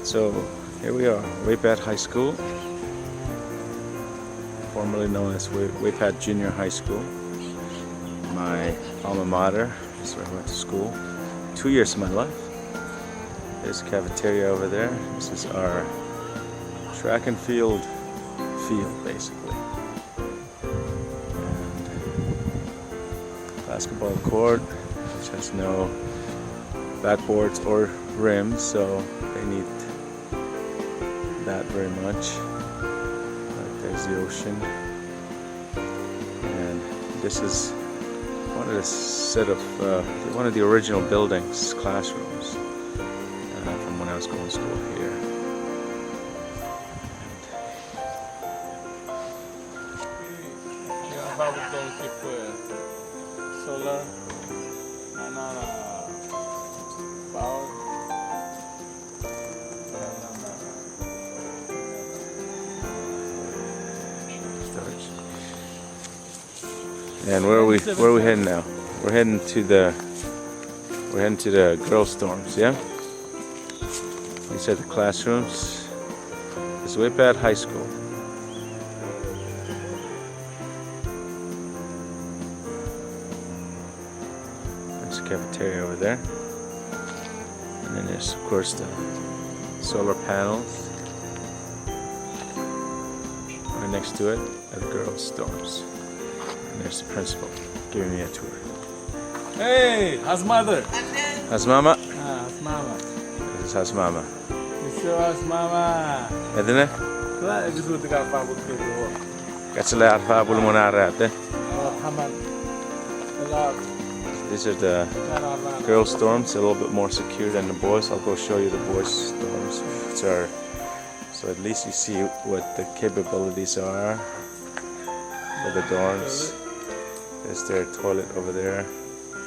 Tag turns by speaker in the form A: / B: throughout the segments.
A: So here we are, Weipat High School, formerly known as Weipat Junior High School. My alma mater, this is where I went to school 2 years of my life. There's a cafeteria over there. This is our track and field basically. And basketball court, which has no backboards or rims, so they need that very much. Right, there's the ocean, and this is one of the original buildings, classrooms, from when I was going to school here.
B: Solar, power.
A: And where are we heading now? We're heading to the girls' dorms, yeah? These are the classrooms. This is Weipat High School. There's a cafeteria over there. And then there's of course the solar panels. Right next to it are the girls' dorms. And there's the principal giving me a tour.
B: Hey, how's mother?
A: How's mama?
B: How's mama?
A: This is how's mama.
B: This is how's mama.
A: Edine?
B: Lah, this is the guy from the school.
A: Katsalar fabul monarate. These are the girls' dorms, a little bit more secure than the boys. I'll go show you the boys' dorms, which are, so at least you see what the capabilities are for the dorms. There's their toilet over there.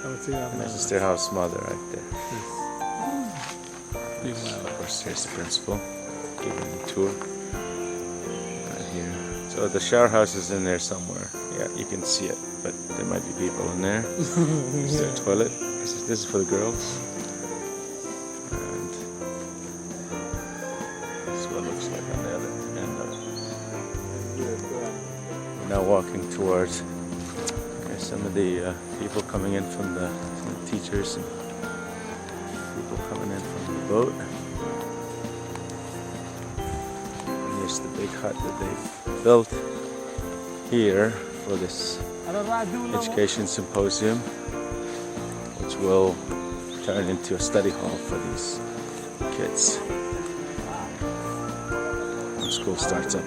A: And this is their house mother right there. Of course, here's the principal giving the tour right here. So the shower house is in there somewhere. Yeah, you can see it, but there might be people in there. There's their toilet. This is for the girls. And this is what it looks like on the other end of it. We're now walking towards some of the people coming in from the teachers and people coming in from the boat. And here's the big hut that they've built here for this education symposium, which will turn into a study hall for these kids when school starts up.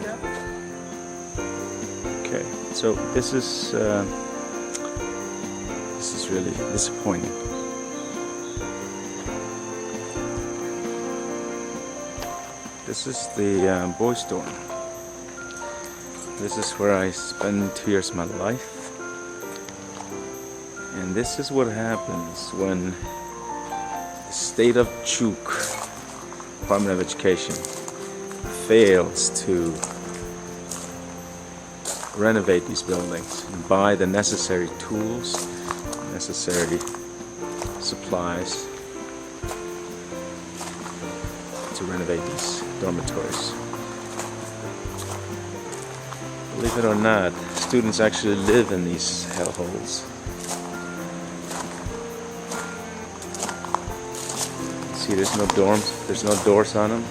A: Okay, so this is really disappointing. This is the boys' dorm. This is where I spent 2 years of my life. And this is what happens when the state of Chuk, Department of Education, fails to renovate these buildings and buy the necessary tools, necessary supplies to renovate these dormitories. Believe it or not, students actually live in these hellholes. See, there's no dorms, there's no doors on them.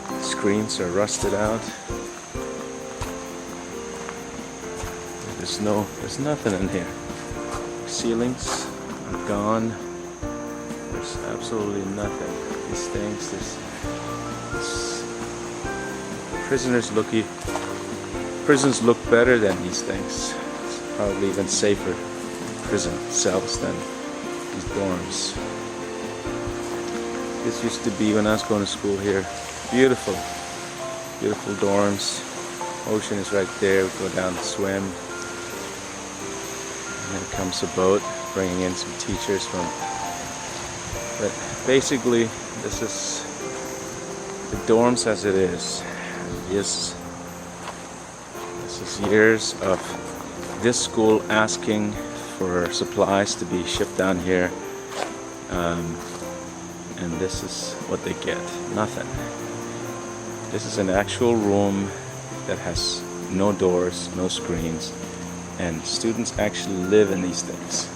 A: The screens are rusted out. There's nothing in here. Ceilings are gone. There's absolutely nothing. These things, prisons look better than these things. It's probably even safer prison cells than these dorms. This used to be when I was going to school here. Beautiful, beautiful dorms. Ocean is right there. We go down to swim. And then comes a boat bringing in some teachers from. But basically, this is the dorms as it is. And this is years of this school asking for supplies to be shipped down here. and this is what they get. Nothing. This is an actual room that has no doors, no screens, and students actually live in these things.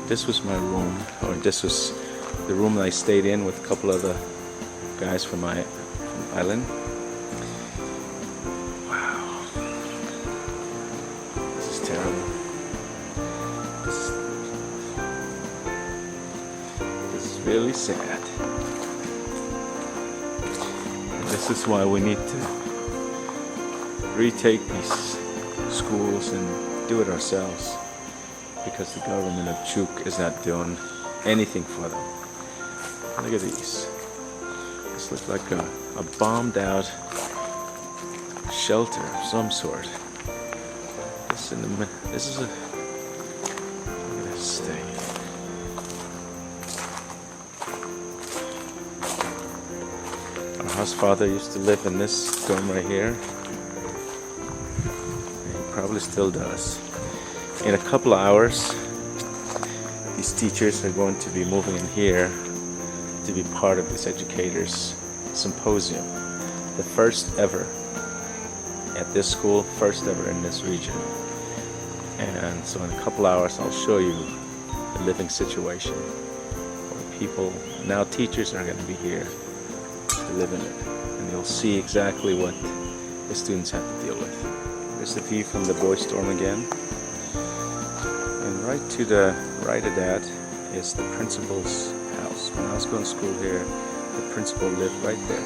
A: This was my room, or this was the room that I stayed in with a couple of the guys from my island. Wow. This is terrible. This is really sad. And this is why we need to retake these schools and do it ourselves. Because the government of Chuk is not doing anything for them. Look at these. This looks like a bombed out shelter of some sort. This is a look at this thing. Our house father used to live in this dorm right here. He probably still does. In a couple of hours, these teachers are going to be moving in here to be part of this educators symposium. The first ever at this school, first ever in this region. And so in a couple of hours, I'll show you the living situation where people, now teachers are going to be here to live in it. And you'll see exactly what the students have to deal with. There's the view from the boys' dorm again. And right to the right of that is the principal's house. When I was going to school here, the principal lived right there.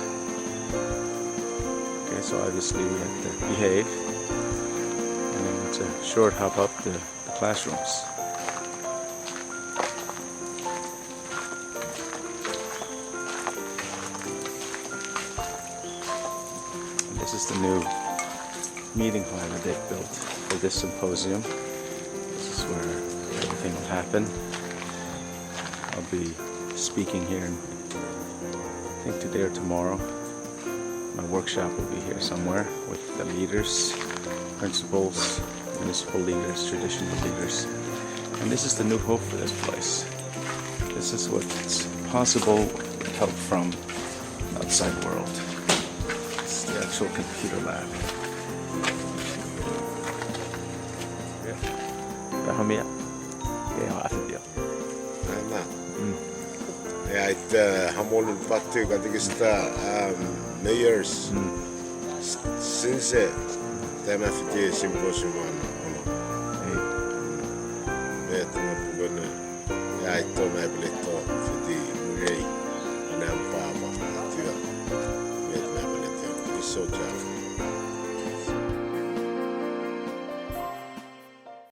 A: Okay, so obviously we have to behave. And then it's a short hop up the classrooms. And this is the new meeting hall that they've built for this symposium. Where everything will happen. I'll be speaking here in, I think today or tomorrow. My workshop will be here somewhere with the leaders, principals, municipal leaders, traditional leaders. And this is the new hope for this place. This is what's possible with help from outside world. It's the actual computer lab. Hamia. Ja, affedja.
C: Näin. Ja että hamolun pattyy katikista New Year's. Since tämä fiti symposium on.
A: Ei.
C: Vet mä puhun ja että mä pelitto fiti ei enää paapa työ. Vet mä pelitto iso